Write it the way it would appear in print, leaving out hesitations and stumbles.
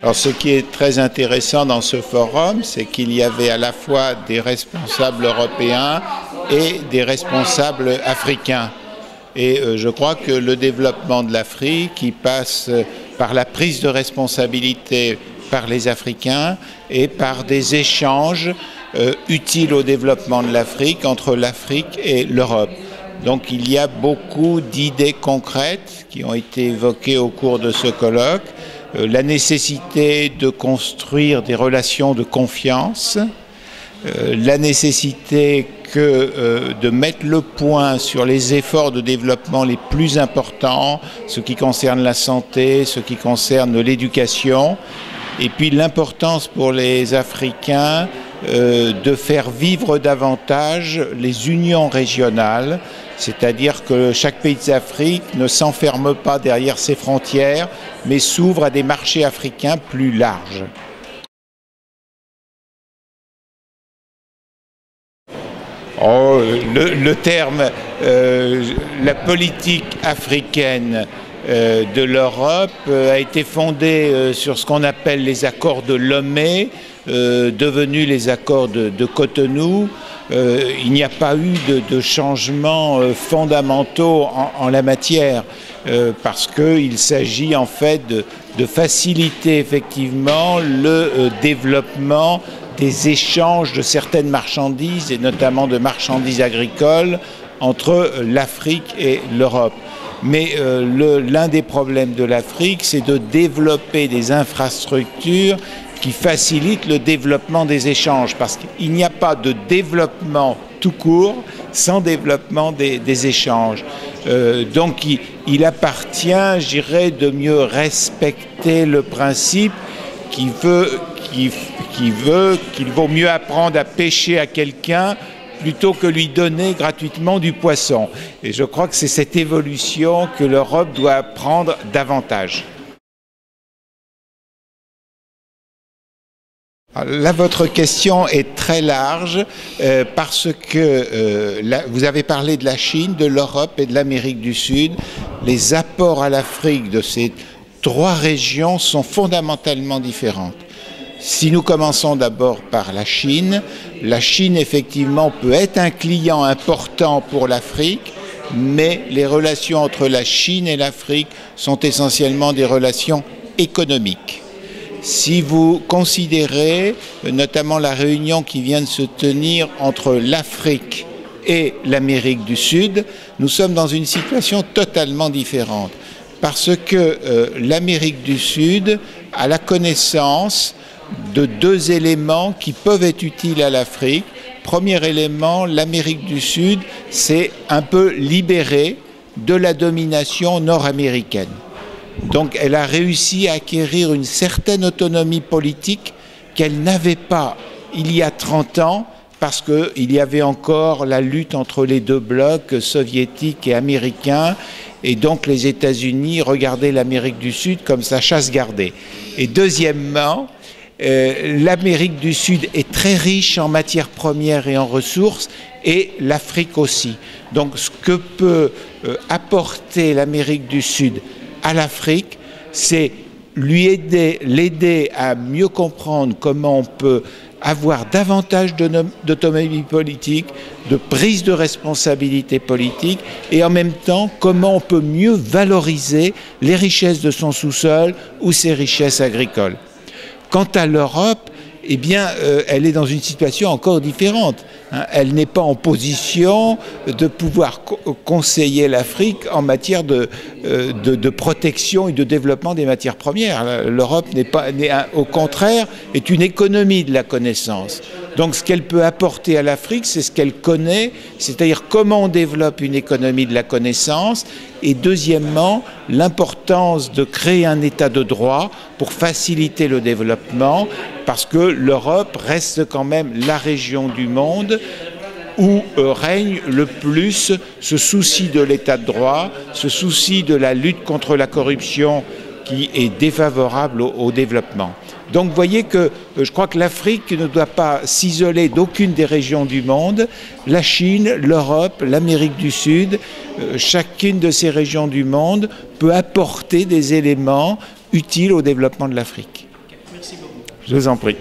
Alors, ce qui est très intéressant dans ce forum, c'est qu'il y avait à la fois des responsables européens et des responsables africains. Et je crois que le développement de l'Afrique, qui passe par la prise de responsabilité par les Africains et par des échanges utiles au développement de l'Afrique entre l'Afrique et l'Europe. Donc il y a beaucoup d'idées concrètes qui ont été évoquées au cours de ce colloque. La nécessité de construire des relations de confiance, la nécessité de mettre le point sur les efforts de développement les plus importants, ce qui concerne la santé, ce qui concerne l'éducation, et puis l'importance pour les Africains de faire vivre davantage les unions régionales, c'est-à-dire que chaque pays d'Afrique ne s'enferme pas derrière ses frontières, mais s'ouvre à des marchés africains plus larges. Oh, le terme, la politique africaine de l'Europe a été fondée sur ce qu'on appelle les accords de Lomé, devenus les accords de Cotonou. Il n'y a pas eu de changements fondamentaux en la matière, parce qu'il s'agit en fait de faciliter effectivement le développement des échanges de certaines marchandises, et notamment de marchandises agricoles, entre l'Afrique et l'Europe. Mais l'un des problèmes de l'Afrique, c'est de développer des infrastructures qui facilitent le développement des échanges, parce qu'il n'y a pas de développement tout court sans développement des échanges. Donc il appartient, je dirais, de mieux respecter le principe qu'il vaut mieux apprendre à pêcher à quelqu'un plutôt que lui donner gratuitement du poisson. Et je crois que c'est cette évolution que l'Europe doit apprendre davantage. Là, votre question est très large parce que vous avez parlé de la Chine, de l'Europe et de l'Amérique du Sud. Les apports à l'Afrique de ces trois régions sont fondamentalement différentes. Si nous commençons d'abord par la Chine effectivement peut être un client important pour l'Afrique, mais les relations entre la Chine et l'Afrique sont essentiellement des relations économiques. Si vous considérez notamment la réunion qui vient de se tenir entre l'Afrique et l'Amérique du Sud, nous sommes dans une situation totalement différente. Parce que l'Amérique du Sud a la connaissance de deux éléments qui peuvent être utiles à l'Afrique. Premier élément, l'Amérique du Sud s'est un peu libérée de la domination nord-américaine. Donc elle a réussi à acquérir une certaine autonomie politique qu'elle n'avait pas il y a 30 ans, parce qu'il y avait encore la lutte entre les deux blocs soviétiques et américains, et donc les États-Unis regardaient l'Amérique du Sud comme sa chasse gardée. Et deuxièmement, l'Amérique du Sud est très riche en matières premières et en ressources, et l'Afrique aussi. Donc ce que peut apporter l'Amérique du Sud à l'Afrique, c'est l'aider à mieux comprendre comment on peut avoir davantage d'autonomie politique, de prise de responsabilité politique, et en même temps comment on peut mieux valoriser les richesses de son sous-sol ou ses richesses agricoles. Quant à l'Europe, eh bien, elle est dans une situation encore différente. Elle n'est pas en position de pouvoir conseiller l'Afrique en matière de protection et de développement des matières premières. L'Europe au contraire, est une économie de la connaissance. Donc ce qu'elle peut apporter à l'Afrique, c'est ce qu'elle connaît, c'est-à-dire comment on développe une économie de la connaissance, et deuxièmement, l'importance de créer un état de droit pour faciliter le développement, parce que l'Europe reste quand même la région du monde où règne le plus ce souci de l'état de droit, ce souci de la lutte contre la corruption qui est défavorable au développement. Donc vous voyez que je crois que l'Afrique ne doit pas s'isoler d'aucune des régions du monde. La Chine, l'Europe, l'Amérique du Sud, chacune de ces régions du monde peut apporter des éléments utiles au développement de l'Afrique. Merci beaucoup. Je vous en prie.